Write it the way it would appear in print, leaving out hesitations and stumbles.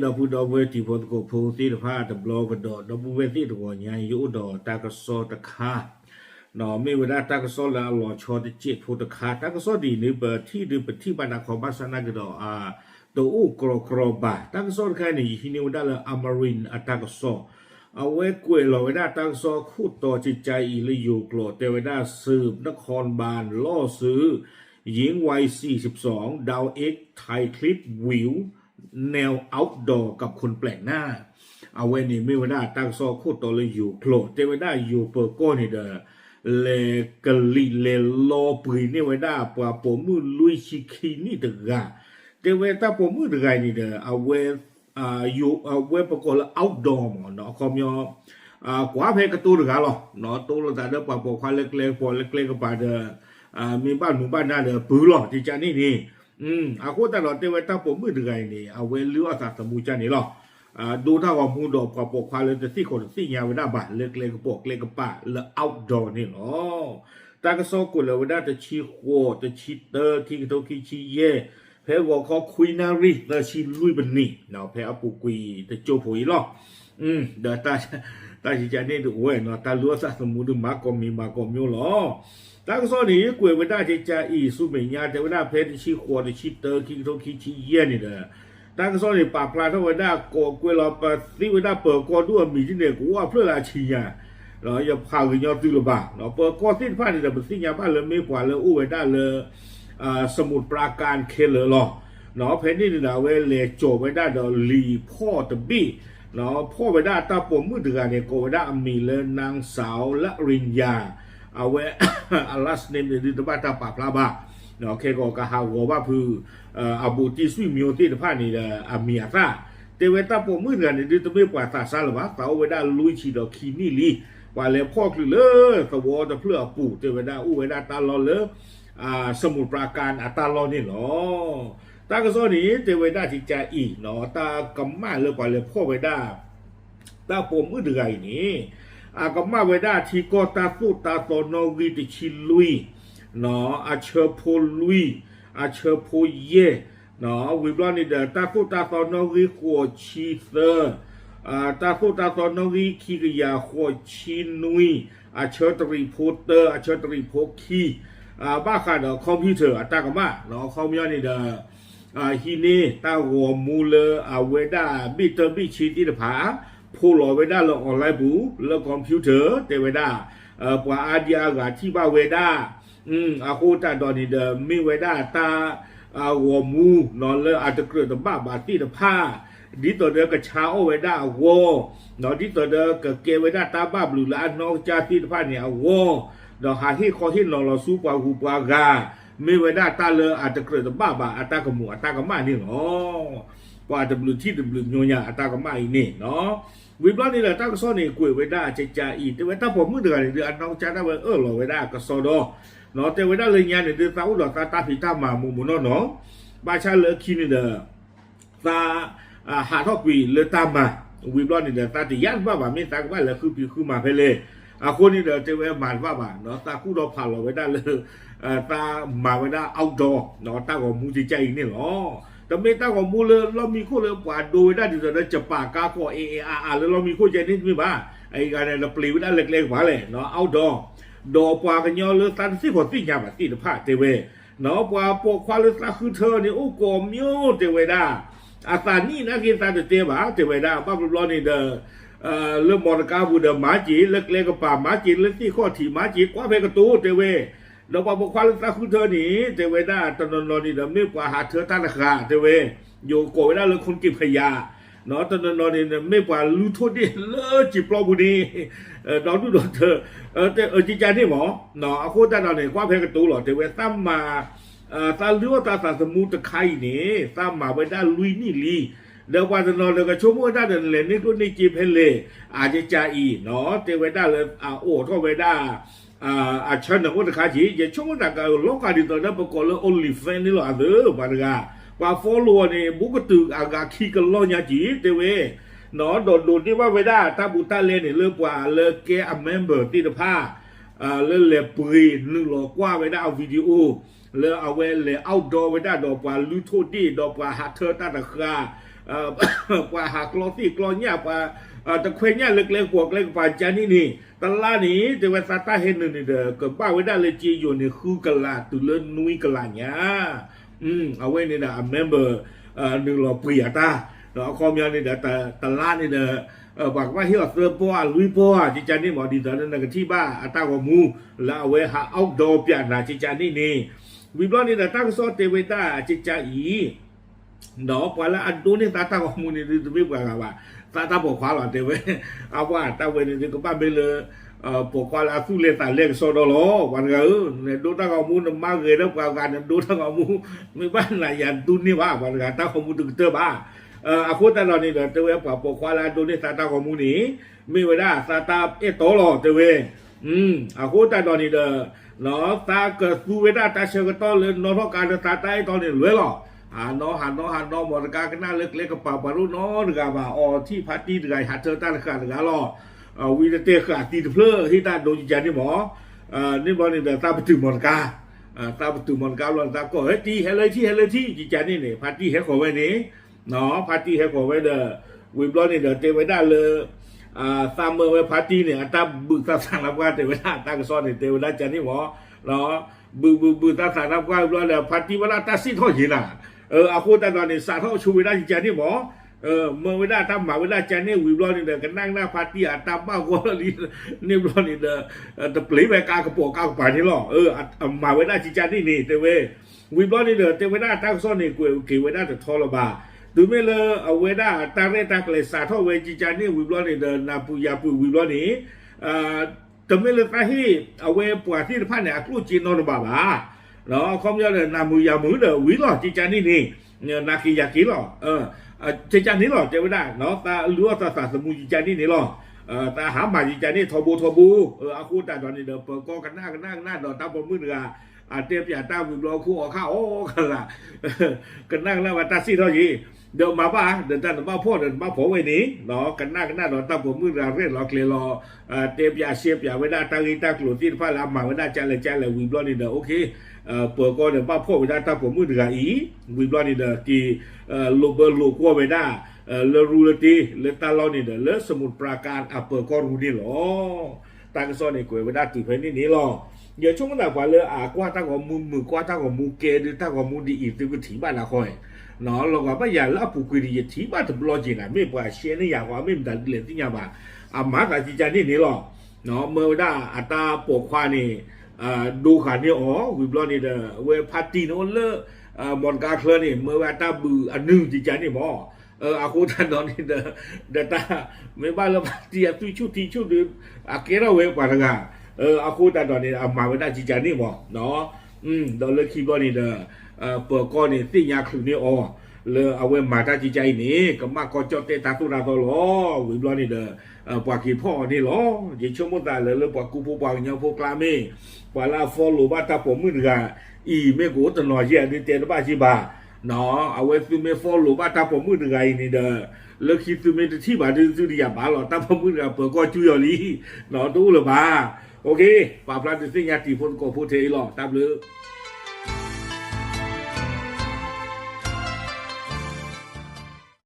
ดอกพูดอกเวทีพอตกพูตีดผ้าตะบลอกระดอดอกเวทีตัวใหญ่ยุดอตากระโซตะคาหนอไม่เวลาตากระโซแล้วหล่อชอตะเจ็ดพูตะคาตากระโซดีนี่เปิดที่ดูเปิดที่บรรดาของบ้านสนากระดอตัวอู้กรอกรอบาตากระโซแค่นี้ที่นี่วันได้เลยอมรินตากระโซเอาไว้กล้วยเราไว้ได้ตากระโซคู่ต่อจิตใจอีเลยอยู่กลอแต่ไว้ได้สืบนครบาลล่อซื้อหญิงวัย42ดาวเอ็กไทยคลิปวิวแนว outdoor กับคนแปลกหน้าเอาไว้นี่ไม่ว่าได้ตั้งซอโคตรเลยอยู่โผล่แต่ว่าได้อยู่เปิดก้อนนี่เด้อเลกลีเลโลปุยนี่ไว้ได้ปว่าผมมือลุยชิคีนี่เด้อแต่ว่าถ้าผมมือเด้อนี่เด้อเอาไว้อยู่เอาไว้ประกอบแล้ว outdoor หมอเนาะคอมยอกว่าเพกตัวเด้อหรอเนาะตัวเราแต่เด้อปว่าปควายเล็กๆพอเล็กๆก็ไปเด้อมีบ้านหมู่บ้านหน้าเด้อปื้อหรอที่จะนี่อาโคตรตลอดเทวตาผมมือถือไงนี่เอาเวลืออาสาสมุจันนี่หรอดูถ้าว่ามูดอกกับปกควายเลยจะที่คนที่ยาวหน้าบ้านเล็กๆกับปกเล็กกับป่าแล้ว outdoor นี่หรอตากระโซกุลเลยว่าได้จะชีโคจะชีเตอร์ที่โตคิชีเย่เพอว่าเขาคุยนารีแต่ชีลุยบันนี่เนาะเพออาปุกุยจะโจผุยหรอเดี๋ยวตาชิจานี่ดูเว้ยเนาะตาลัวสะสมุดูมากมีหรอตากระโซนี่กวยว่าได้จะจ่าอีสุเมียแต่ว่าได้เพอที่ชีโคจะชีเตอร์ที่โตคิชีเย่นี่เด้อตั้งโซนี่ปากปลาถ้าว่าได้กกวยเราปฏิว่าได้เปิดกอด้วยมีที่เนี่ยกูว่าเพื่อราชียาเราอย่าพากันยอดตื้อละบ้าเราเปิดกอสิ้นผ้านี่แต่เป็นสิ่งยาบ้านเลยไม่กว่าเลยอู้ไว้ได้เลยสมุดปราการเคเลยหรอเนาะเพนนี่นะเวเลโจไว้ได้ดอลีพ่อตะบี้เนาะพ่อไว้ได้ตาปมมือถือเนี่ยก็ไว้ได้มีเลยนางสาวละริญญาเอาไว้อัลลัสเนมในตบ้านตาปากปลาบ้าเนาะเคก็กะหาวว่าคืออาบูติสุมิโอติ的怕你的米亚萨，แต่เวลาผมมือกันนี่จะไม่ปล่อยตาซาหรือวะแต่เวลาลุยชีดอกคีนี่ลีว่าเลยพ่อคือเลยสวอจะเพื่อปู่แต่เวลาเวลาตาลอเลยสมุดปราการตาลอนี่เนาะตาก็โซนี้แต่เวลาที่จะอีเนาะตากำมาเลยกว่าเลยพ่อเวลาตาผมมือเดือยนี่กำมาเวลาที่ก็ตาสู้ตาโตโนวีติชิลุยเนาะเชอโพลุยเชอโพเย่เนาะวิบลานี่เดตาฟูตาตอนรีขัวชีเซอร์ตาฟูตาตอนรีคีกยาขัวชีนุยเชอตรีโพเตอร์เชอตรีโพคีบ้าค่ะเนาะคอมพิวเตอร์ตากมาเนาะคอมพิวเตอร์นี่เดฮินีตาหัวมูเลเวด้าบิเตอร์บิชีติดผาผู้หล่อเวด้าเราออนไลน์บูแล้วคอมพิวเตอร์เตเวด้าปว่าอาเดียกาที่บ้าเวด้าอาโคตาดอนี่เดมีเวด้าตาหัวมูนอนเลยอาจจะเกิดบ้าบาตีผ้าดิตัวเดียวกับชาโอเวด้าวัวนอนดิตัวเดียวกับเกเวด้าตาบ้าบลูลานอกจากตีผ้าเนี่ยวัวนอนหาที่คอที่นอนเราสู้ปาหูปากามีเวด้าตาเลยอาจจะเกิดบ้าบาอัตากมูอัตากมานี่เนาะว่าจะบลูที่จะบลูโยญาอัตากมาอีนี่เนาะวิบล้อนี่แหละตั้งซ้อนนี่กุยเวด้าใจอีแต่เวด้าผมมือเดือดเดือดน้องจ้าได้เวเราเวด้าก็โซโดเนาะแต่เวลาเลยงานเนี่ยเดือดตาอุดตาผิดตามามุมเนาะบ้านชาเลคินเดอตาหาทอกวีเลยตามมาวิบลอนนี่เดอตาติยันบ้าบ่าไม่ตาบ้านเลยคือมาเพลคนนี่เดอจะเวหมานบ้าบ่าเนาะตาคู่เราผ่านเราไว้ได้เลยตามาไว้ได้เอาดอเนาะตาของมูจิใจนี่เนาะแต่ไม่ตาของมูเลยเรามีคู่เลยกว่าโดยได้ที่เราจะปากกาขอแล้วเรามีคู่ใจนี่ไม่บ้าไอ้การเนี่ยเราปลีไว้ได้เล็กๆกว่าเลยเนาะเอาดอดอปวากันยอเลยตันสิคนที่ยาแบบที่ผ้าเทเวเนาะปวาปกควาเลยสักคือเธอเนี่ยโอ้กอมิโอเทเวดาอาตานี่นะกินตาเตบ่าเทเวดาป้าบลอนี่เดเริ่มมรกาบูเดหมาจีเล็กๆกับป่าหมาจีเล็กที่ข้อถี่หมาจีกว่าเพกตูเทเวเราปวาปกควาเลยสักคือเธอนี่เทเวดาตอนนอนนี่เดไม่ปวาหาเธอตั้งราคาเทเวอยู่โกเวดาเลยคนกิบขยะเนาะตอนนอนนี่ไม่ปวารู้โทษดิเลอจีปลอบุนีดอนดูดอนเธอแต่จริงๆนี่หมอเนาะอาโคตรเราเนี่ยว่าเพกตูหรอแต่เวตั้มมาตาเลือตาสมุตะไคนี่ตั้มมาไว้ได้ลุยนี่ลีเดี๋ยวว่าจะนอนเดี๋ยวก็ชั่วโมงได้เดินเลยนี่ก็นี่จีเพลเลยอาจจะจ่าอีเนาะแต่ไว้ได้เลยโอ้ก็ไว้ได้ฉันเนี่ยคนตะไคจีจะชั่วโมงแต่ก็โลกาดิตัวนั้นประกอบเลยโอลิฟแฟนนี่หรอเด้อบาร์กาว่าฟอลโล่เนี่ยบุกตึกอากาขี้กันล้อยาจีเตเวเนาะโดดนี่ว่าไว้ได้ถ้าบุตรเล่นเนี่ยเลิกกว่าเลิกเกอเมมเบอร์ที่ตะผ้าเลิกเล็บปุยนึกหลอกว่าไว้ได้เอาวิดีโอเลิกเอาไว้เลยเอาดอไว้ได้ดอกว่าลูโทดี้ดอกว่าฮัตเตอร์ตาตะคา กว่าหากลอที่กลอเนี่ยกว่าตะเควนเนี่ยเล็กๆพวกเล็กป่าจานี่ตลาดนี้แต่ว่าซาตาเห็นนี่เด้อก็ป้าไว้ได้เลยจีอยู่ในคู่กะลาตุเลนุยกะลาเนี่ยเอาไว้นี่นะเมมเบอร์หนึ่งหล่อเปรียตาเนาะคอมยังนี่เด้อตลาดนี่เด้อบอกว่าเฮียเสือปัวลุยปัวจิจานี่หมอดีตอนนั้นก็ที่บ้าอัตาก็มูแล้วเอาไว้หาเอาดอเปียนะจิจานี่วิบลอนี่เด้อตั้งซอเตเวตาจิจาอีเนาะพอละอันตัวนี้ตาก็มูนี่ดูไม่กว่าตาบอกขวาหรอเตเวเอาว่าตาเวนี่ก็บ้านไปเลยปกความสู้เล่นแต่เล่นโซโดโลวันเกอเนี่ยดูตั้งเอามูนมาเกยแล้วกว่ากันดูตั้งเอามูไม่บ้านไหนยันตุนนี่ว่าวันกันตั้งเอามูตึกเตอบ้าอาคุตตอนนี้เดี๋ยวเตเวปะปกความดูนี่ตาเอามูนี่ไม่เวลาตาโตโลเตเวอาคุตตอนนี้เด้อเนาะตาเกิดสู้เวลาตาเชื่อก็ต้องเลยนอนเพราะการตาตอนนี้รวยหรอหันน้อหมดการก็น่าเล็กๆกระเป๋าปารุน้อหรือว่าที่พาร์ตี้หรือหาเจอตาหรือหรอวินาทีขาดตีเพลอที่ตาโดนจันนี่หมอนี่บอลนี่เดี๋ยวตาไปถึงมอนกาตาไปถึงมอนกาแล้วตาก็เฮ้ยตีเฮเลยที่จิจันนี่เนี่ยพาร์ตี้เฮขอไว้นี่เนาะพาร์ตี้เฮขอไว้เด้อวิบล้อนี่เดี๋ยวเตะไว้ได้เลยตามเมื่อไว้พาร์ตี้เนี่ยตาบึกตาสั่งรับว่าเตะไว้ได้ตาก็ซ้อนเนี่ยเตะไว้ได้จันนี่หมอเนาะบึกตาสั่งรับว่าวิบล้อเนี่ยพาร์ตี้เวลาตาสิ้นท้อหินอ่ะอาคูตาตอนนี้สาท้อชูไว้ได้จิจันนี่หมอเมื่อเวลาทำหมาเวลาจันนี่วิบล้อนี่เด้อกันนั่งหน้าพาร์ตี้ตามบ้าก็นี่บล้อนี่เด้อตะปลีไปกากระโปงกากระป๋านี่หรอหมาเวลาจิจันนี่เตเววิบล้อนี่เด้อเตเวลาตั้งซ้อนนี่กูเกี่ยวเวลาจะทอระบาดูไม่เลยเอาเวลาตาเรตากเลยสาท้อเวจิจันนี่วิบล้อนี่เด้อนาปุยาปุวิบล้อนี่แต่ไม่เลยตาที่เอาเวปวดที่พันเนี่ยกลูจีนนบ้าเนาะคอมยาเลยนามุยามือเด้อวิบล้อจิจันนี่เนี่ยนาคิยากิหรอจิจันนี่หรอเจ้าไม่ได้เนาะตาลัวตาสมุจิจันนี่หรอตาหาหมาจิจันนี่ทบูอาคูตาตอนนี้เด้อเปิดก็กันหน้าดอนตาปมือเดือเตียบยาตาวิบล้อคู่ออกข้าวโอ้กันละกันนั่งแล้วว่าตาซีเท่านี้เดี๋ยวมาบ้าเดินตามาพ่อเดินมาผมไว้นี้เนาะกันหน้าดอนตาปมือเดือเรียกรอเกลียรอเตียบยาเสียบยาเวลาตากีตากลุ่มที่ฟ้าลำมาเวลาจันเลยวิบล้อนี่เด้อโอเคเปิดก็เดี๋ยวป้าพ่อไปได้ตาผมมือเดืออีวิบล้อนี่เด้อที่ลูเบอร์ลูกว่าไปได้เลรูเลตีเลตาลอนี่เด้อเลสมุนปราการเปิดก็รู้นี่หรอตากระซ้อนนี่กวยไปได้ตื่นเพลินนี่หรอเดี๋ยวช่วงนั้นกว่าเลยกว่าตาของมือกว่าตาของมูเกหรือตาของมูดีอีกตัวก็ถีบ้านละคอยเนาะเราก็ไม่อยากละผู้คุยดีถีบ้านถึงรอจริงอ่ะไม่ปล่อยเชียร์นี่อยากว่าไม่ดันเล่นที่ยาบ้าหมากับจิจันนี่หรอเนาะเมื่อได้อัตราปกควานี่ดูขานี่วิบล้อนี่เด้อเวพาร์ตี้โน่นเลยมอนกาเคลนี่เมื่อว่าตาบืออันนึงจิจันนี่หมออาคูท่านนอนนี่เด้อตาไม่บ้าแล้วเตียตุชุดดูเกล้าเวปาร์กาอาคูท่านนอนนี่มาเวลาจิจันนี่หมอเนาะเดี๋ยวเลิกคีบล้อนี่เด้อเปิดก้อนนี่สิ่งยาคืนนี่เลยเอาไว้มาตาจิใจนี่ก็มาก็จอดเตะตาตุนาตลอวิบล้อนี่เด้อปากกี่พ่อนี่หรอยิ่งชั่วโมงตาเลยปากกูปากยังพวกกลาเม่ปาลาฟอลลูบ้าตาผมมือกันไม่กูตะหน่อยเยี่ยนี่เตะบ้าชิบาเนาะเอาไว้ซื้อไม่ฟอลลูบ้าตาผมมือกันนี่เด้อแล้วคิดซื้อไม่ที่บ้าซื้อที่ยาบ้าหรอตาผมมือกันเปิดก็จุยอลีเนาะตู้หรือบ้าโอเคป่าพลาดสิ่งยาตีพลก็พูดเทหรอตามเลย